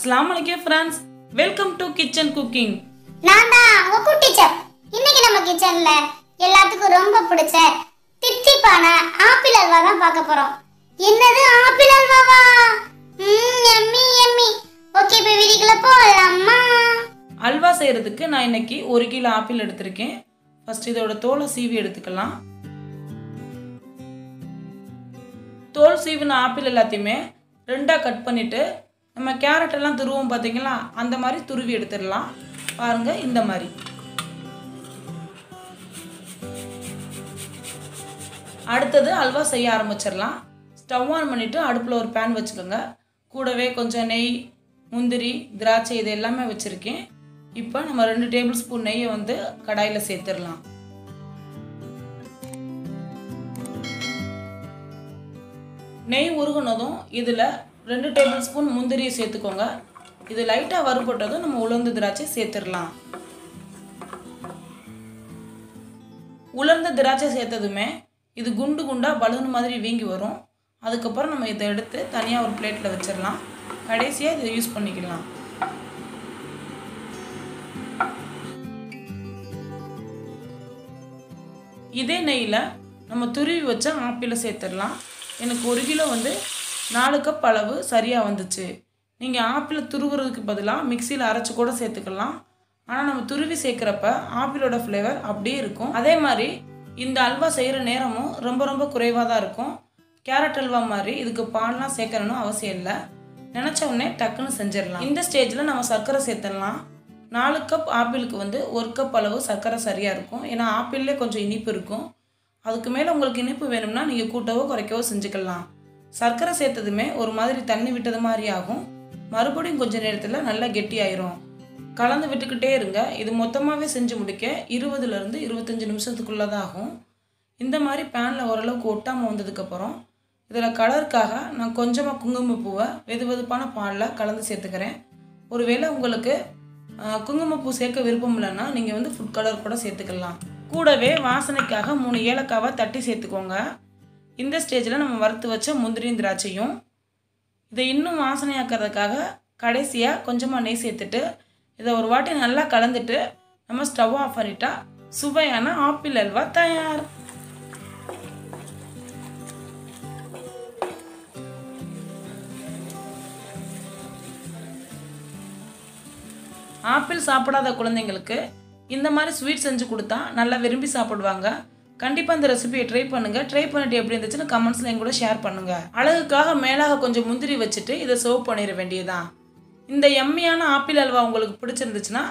Assalamu alaikum friends. Welcome to Kitchen Cooking. நான் தான் உங்க குட்டி செஃப். இன்னைக்கு நம்ம கிச்சன்ல எல்லாத்துக்கும் ரொம்ப பிடிச்ச தித்திப்பான ஆப்பிள் அல்வா தான் பார்க்க போறோம். என்னது ஆப்பிள் அல்வாவா? Yummy yummy. ஓகே இப்போ வீடியோக்குள்ள போலாமா? அல்வா செய்யறதுக்கு நான் இன்னைக்கு 1 கிலோ ஆப்பிள் எடுத்துர்க்கேன். ஃபர்ஸ்ட் இதோட தோலை சீவி எடுத்துக்கலாம். தோல் சீவின ஆப்பிள் எல்லாத்தையுமே ரெண்டா கட் பண்ணிட்டு நம்ம கேரட் எல்லாம் துருவோம் பாத்தீங்களா அந்த மாதிரி துருவி எடுத்துடலாம். பாருங்க இந்த மாதிரி. அடுத்தது அல்வா செய்ய ஆரம்பிச்சிடலாம். ஸ்டவ் ஆன் பண்ணிட்டு அடுப்புல ஒரு பேன் வச்சுக்கோங்க. கூடவே கொஞ்சம் நெய், முந்திரி, திராட்சை இது எல்லாமே வச்சிருக்கேன். இப்போ நம்ம 2 டேபிள் ஸ்பூன் நெய்யை வந்து கடாயில சேர்த்துடலாம். நெய் உருகுனதும் இதில் 2 டேபிள் ஸ்பூன் முந்திரியை சேர்த்துக்கோங்க. இது லைட்டாக வறுபட்டதும் நம்ம உலர்ந்த திராட்சை சேர்த்துடலாம். உலர்ந்த திராட்சை சேர்த்ததுமே இது குண்டு குண்டாக பலூன் மாதிரி வீங்கி வரும். அதுக்கப்புறம் நம்ம இதை எடுத்து தனியாக ஒரு பிளேட்டில் வச்சிடலாம். கடைசியாக இதை யூஸ் பண்ணிக்கலாம். இதே நெய்யில் நம்ம துருவி வச்ச ஆப்பிளை சேர்த்துடலாம். எனக்கு 1 கிலோ வந்து 4 கப் அளவு சரியாக வந்துச்சு. நீங்கள் ஆப்பிளை துருவுறதுக்கு பதிலாக மிக்சியில் அரைச்சி கூட சேர்த்துக்கலாம். ஆனால் நம்ம துருவி சேர்க்குறப்ப ஆப்பிளோட ஃப்ளேவர் அப்படியே இருக்கும். அதே மாதிரி இந்த அல்வா செய்கிற நேரமும் ரொம்ப குறைவாக தான் இருக்கும். கேரட் அல்வா மாதிரி இதுக்கு பால்லாம் சேர்க்கணும்னு அவசியம் இல்லை. நினச்ச உடனே டக்குன்னு செஞ்சிடலாம். இந்த ஸ்டேஜில் நம்ம சர்க்கரை சேர்த்துடலாம். 4 கப் ஆப்பிளுக்கு வந்து 1 கப் அளவு சர்க்கரை சரியாக இருக்கும். ஏன்னா ஆப்பிள்லேயே கொஞ்சம் இனிப்பு இருக்கும். அதுக்கு மேலே உங்களுக்கு இனிப்பு வேணும்னா நீங்கள் கூட்டவோ குறைக்கவோ செஞ்சுக்கலாம். சர்க்கரை சேர்த்ததுமே ஒரு மாதிரி தண்ணி விட்டது மாதிரி ஆகும். மறுபடியும் கொஞ்சம் நேரத்தில் நல்லா கெட்டியாயிரும். கலந்து விட்டுக்கிட்டே இருங்க. இது மொத்தமாகவே செஞ்சு முடிக்க 20லேருந்து 25 நிமிஷத்துக்குள்ளே தான் ஆகும். இந்த மாதிரி பேனில் ஓரளவுக்கு ஒட்டாமல் வந்ததுக்கப்புறம் இதில் கலருக்காக நான் கொஞ்சமாக குங்குமப்பூவை வெதுவெதுப்பான பாலில் கலந்து சேர்த்துக்கிறேன். ஒருவேளை உங்களுக்கு குங்குமப்பூ சேர்க்க விருப்பம் இல்லைன்னா நீங்கள் வந்து ஃபுட் கலர் கூட சேர்த்துக்கலாம். கூடவே வாசனைக்காக 3 ஏலக்காவை தட்டி சேர்த்துக்கோங்க. இந்த ஸ்டேஜில் நம்ம வறுத்து வச்ச முந்திரியும் திராட்சையும் இதை இன்னும் வாசனையாக்கிறதுக்காக கடைசியாக கொஞ்சமாக நெய் சேர்த்துட்டு இதை ஒரு வாட்டி நல்லா கலந்துட்டு நம்ம ஸ்டவ் ஆஃப் பண்ணிட்டா சுவையான ஆப்பிள் அல்வா தயார். ஆப்பிள் சாப்பிடாத குழந்தைங்களுக்கு இந்த மாதிரி ஸ்வீட் செஞ்சு கொடுத்தா நல்லா விரும்பி சாப்பிடுவாங்க. கண்டிப்பாக இந்த ரெசிபியை ட்ரை பண்ணுங்கள். ட்ரை பண்ணிட்டு எப்படி இருந்துச்சுன்னு கமெண்ட்ஸில் என் கூட ஷேர் பண்ணுங்கள். அழகுக்காக மேலாக கொஞ்சம் முந்திரி வச்சுட்டு இதை சர்வ் பண்ணிட வேண்டியதுதான். இந்த எம்மியான ஆப்பிள் அல்வா உங்களுக்கு பிடிச்சிருந்துச்சுன்னா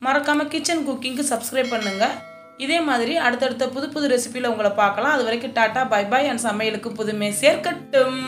மறக்காமல் கிச்சன் குக்கிங்க்கு சப்ஸ்கிரைப் பண்ணுங்கள். இதே மாதிரி அடுத்தடுத்த புது ரெசிபியில் உங்களை பார்க்கலாம். அது வரைக்கும் டாட்டா பை பாய். அண்ட் சமையலுக்கு புதுமை சேர்க்கட்டும்.